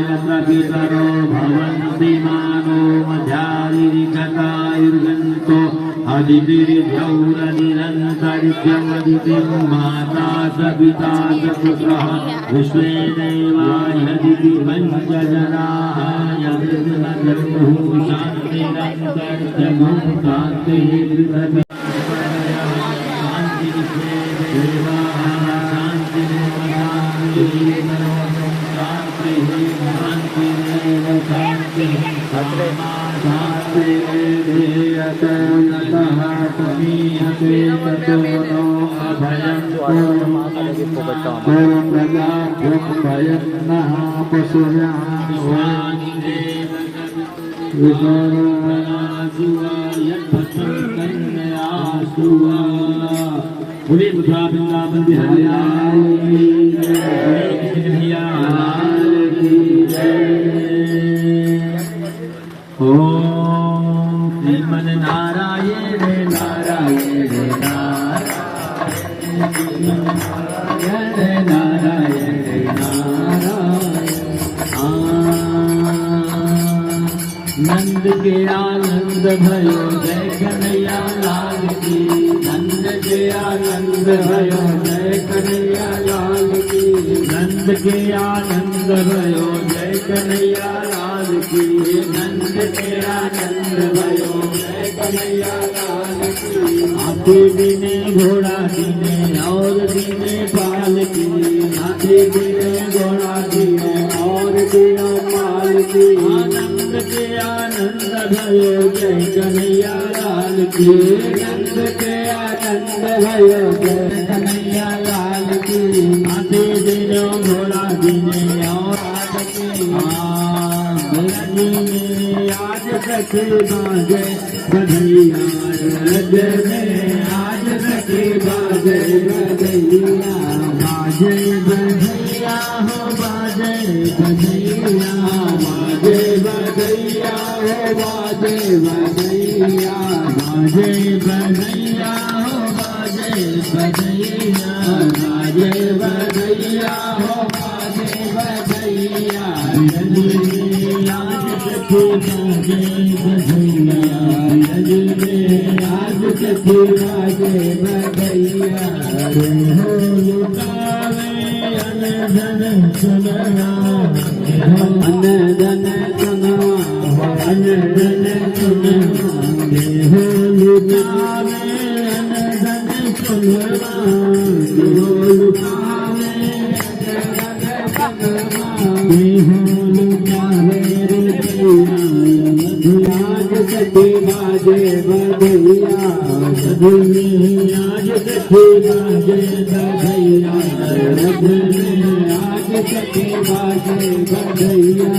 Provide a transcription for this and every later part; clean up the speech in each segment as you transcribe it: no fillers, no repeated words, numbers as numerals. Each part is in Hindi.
यत्र पितरो भवन्ति मानो मध्यादिरिकतायुर्गन्तो अदितिर्यौरनिरन्तरित्यमदितिं माता स पिता स पुत्रः विश्वे देवायदिति पञ्चजनाः यदिर्नजर्मुः शान्तिरन्तर्जगुं शान्तिः बोलिए मथुरा वृंदावन बिहारी ओम श्रीमन नारायण नारायण नारायण नारायण नंद के आनंद भयो जय कन्हैया लाल की नंद के आनंद भयो जय कन्हैया लाल की नंद के आनंद भयो जय कन्हैया लाल की नंद के आनंद भयो जय कन्हैया लाल की हाथी बिने घोड़ा बिने और बिने पाल की हाथी बिने घोड़ा बिने और बिने पाल की आनंद के आनंद भयो जय कन्हैया लाल की नंद के आनंद भयो जय कन्हैया लाल की हाथी बिने घोड़ा बिने और आज सखी बाजे बधैया रज में आज सखी बाजे बधैया बाजे बधैया हो बाजे बधैया बाजे बधैया हो बाजे बधैया बाजे बधैया हो बाजे बधैया बाजे बधैया हो बाजे बधैया आज सखी बाजे बधैया रज में आज सखी बाजे बधैया हो लुटावे अनधन सुनवा अनधन सुनवा अनधन सुनवा हो लुटावे अनधन सुनवा हो लुटावे आज सखी बाजे बधैया आज सखी बाजे बधैया आज सखी बाजे बधैया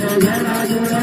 राजा राजा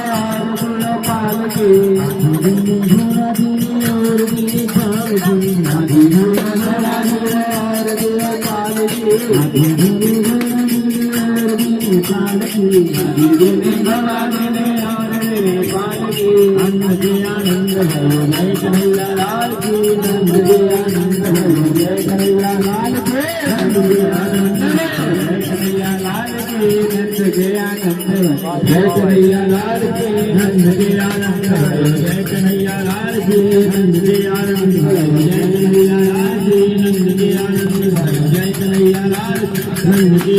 आनंद भयो जय कन्हैया लाल की नंद के आनंद भयो जय कन्हैया लाल की नंद के आनंद भयो जय कन्हैया लाल की जय